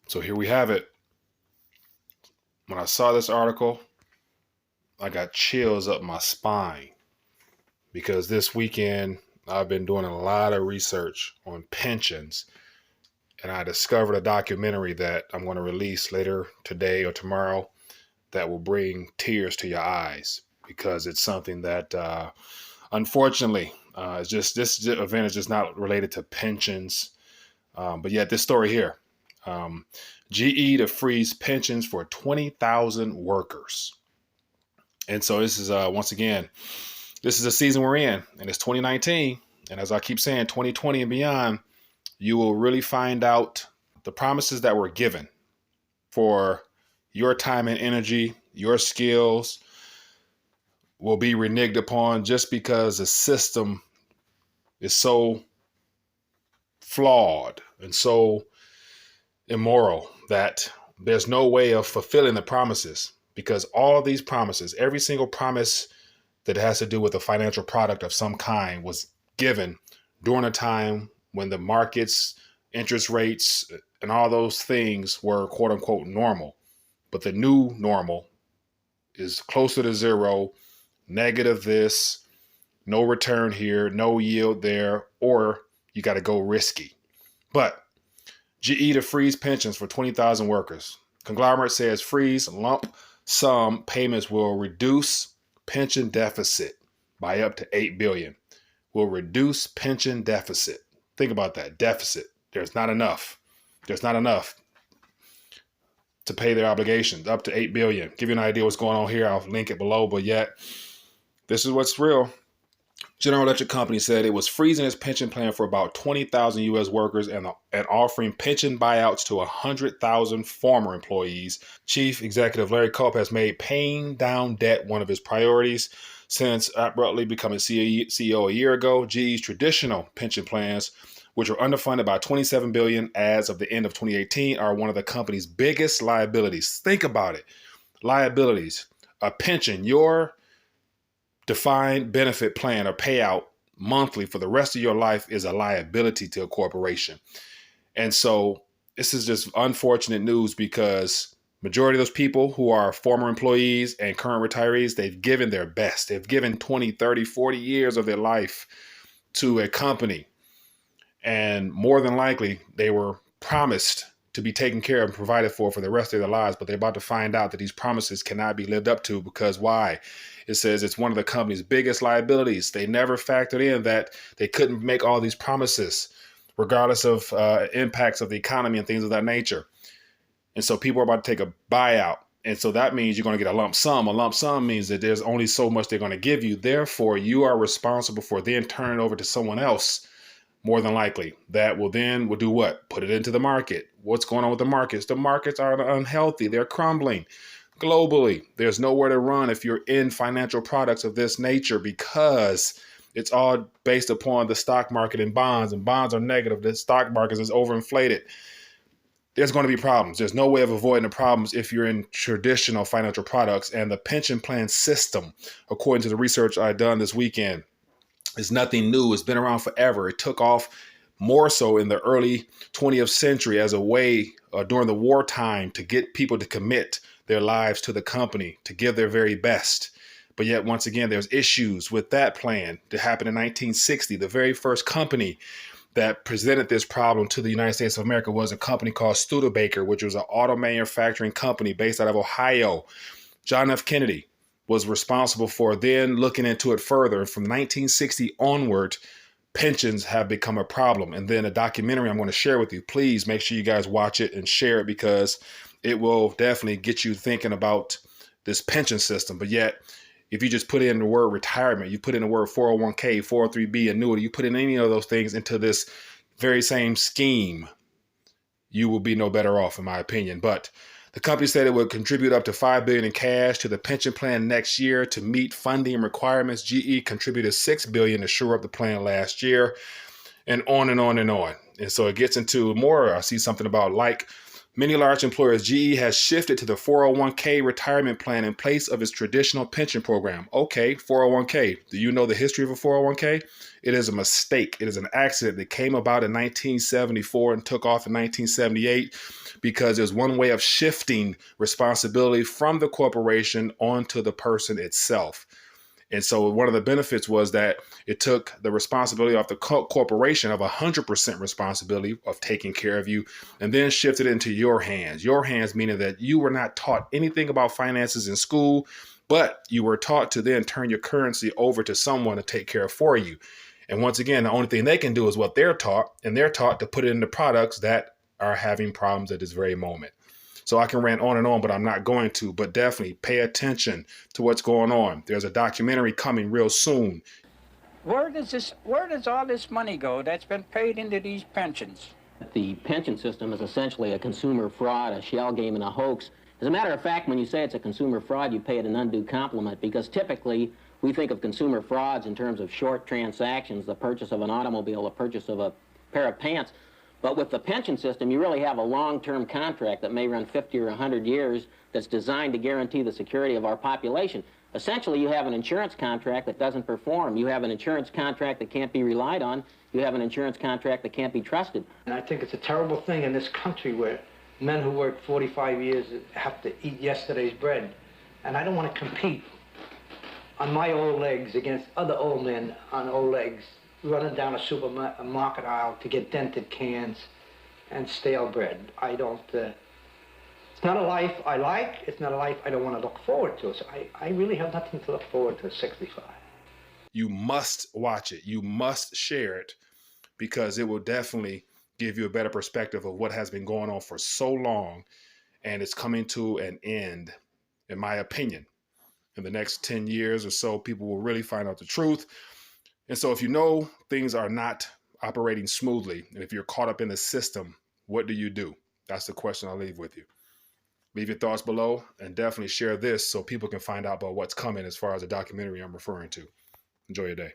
So here we have it. When I saw this article, I got chills up my spine because this weekend I've been doing a lot of research on pensions, and I discovered a documentary that I'm going to release later today or tomorrow that will bring tears to your eyes because it's something that unfortunately it's just this event is just not related to pensions. But yet this story here, GE to freeze pensions for 20,000 workers. And so this is once again, this is the season we're in, and it's 2019. And as I keep saying, 2020 and beyond, you will really find out the promises that were given for your time and energy, your skills will be reneged upon just because the system is so flawed and so immoral that there's no way of fulfilling the promises, because all these promises, every single promise that has to do with a financial product of some kind was given during a time when the markets, interest rates, and all those things were quote unquote normal. But the new normal is closer to zero, negative this, no return here, no yield there, or you got to go risky. But GE to freeze pensions for 20,000 workers. Conglomerate says freeze lump sum payments will reduce pension deficit by up to $8 billion. Will reduce pension deficit. Think about that. Deficit. There's not enough. There's not enough to pay their obligations. Up to $8 billion. Give you an idea what's going on here. I'll link it below. But yet, this is what's real. General Electric Company said it was freezing its pension plan for about 20,000 U.S. workers and offering pension buyouts to 100,000 former employees. Chief Executive Larry Culp has made paying down debt one of his priorities. Since abruptly becoming CEO a year ago, GE's traditional pension plans, which are underfunded by $27 billion as of the end of 2018, are one of the company's biggest liabilities. Think about it. Liabilities. A pension, your defined benefit plan or payout monthly for the rest of your life, is a liability to a corporation. And so this is just unfortunate news because majority of those people who are former employees and current retirees, they've given their best. They've given 20, 30, 40 years of their life to a company. And more than likely, they were promised to be taken care of and provided for the rest of their lives. But they're about to find out that these promises cannot be lived up to because why? It says it's one of the company's biggest liabilities. They never factored in that they couldn't make all these promises regardless of impacts of the economy and things of that nature. And so people are about to take a buyout. And so that means you're going to get a lump sum. A lump sum means that there's only so much they're going to give you. Therefore, you are responsible for then turning it over to someone else, more than likely. That will do what? Put it into the market. What's going on with the markets? The markets are unhealthy. They're crumbling globally. There's nowhere to run if you're in financial products of this nature because it's all based upon the stock market and bonds are negative. The stock market is overinflated. There's going to be problems. There's no way of avoiding the problems if you're in traditional financial products. And the pension plan system, according to the research I done this weekend, is nothing new. It's been around forever. It took off more so in the early 20th century as a way during the wartime to get people to commit their lives to the company, to give their very best. But yet, once again, there's issues with that plan that happened in 1960. The very first company that presented this problem to the United States of America was a company called Studebaker, which was an auto manufacturing company based out of Ohio. John F. Kennedy was responsible for then looking into it further. From 1960 onward, pensions have become a problem. And then a documentary I'm going to share with you. Please make sure you guys watch it and share it because it will definitely get you thinking about this pension system. But yet, if you just put in the word retirement, you put in the word 401k, 403b, annuity, you put in any of those things into this very same scheme, you will be no better off, in my opinion. But the company said it would contribute up to $5 billion in cash to the pension plan next year to meet funding requirements. GE contributed $6 billion to shore up the plan last year, and on and on and on. And so it gets into more. I see something about like Many large employers, GE has shifted to the 401k retirement plan in place of its traditional pension program. Okay, 401k. Do you know the history of a 401k? It is a mistake. It is an accident that came about in 1974 and took off in 1978 because there's one way of shifting responsibility from the corporation onto the person itself. And so one of the benefits was that it took the responsibility off the corporation of 100% responsibility of taking care of you, and then shifted it into your hands. Your hands meaning that you were not taught anything about finances in school, but you were taught to then turn your currency over to someone to take care of for you. And once again, the only thing they can do is what they're taught, and they're taught to put it into products that are having problems at this very moment. So I can rant on, but I'm not going to. But definitely pay attention to what's going on. There's a documentary coming real soon. Where does all this money go that's been paid into these pensions? The pension system is essentially a consumer fraud, a shell game, and a hoax. As a matter of fact, when you say it's a consumer fraud, you pay it an undue compliment, because typically we think of consumer frauds in terms of short transactions, the purchase of an automobile, the purchase of a pair of pants. But with the pension system, you really have a long-term contract that may run 50 or 100 years that's designed to guarantee the security of our population. Essentially, you have an insurance contract that doesn't perform. You have an insurance contract that can't be relied on. You have an insurance contract that can't be trusted. And I think it's a terrible thing in this country where men who work 45 years have to eat yesterday's bread. And I don't want to compete on my old legs against other old men on old legs, running down a supermarket aisle to get dented cans and stale bread. I don't, it's not a life I like, it's not a life I don't want to look forward to. So I really have nothing to look forward to at 65. You must watch it. You must share it, because it will definitely give you a better perspective of what has been going on for so long, and it's coming to an end, in my opinion. In the next 10 years or so, people will really find out the truth. And so if you know things are not operating smoothly, and if you're caught up in the system, what do you do? That's the question I'll leave with you. Leave your thoughts below, and definitely share this so people can find out about what's coming as far as the documentary I'm referring to. Enjoy your day.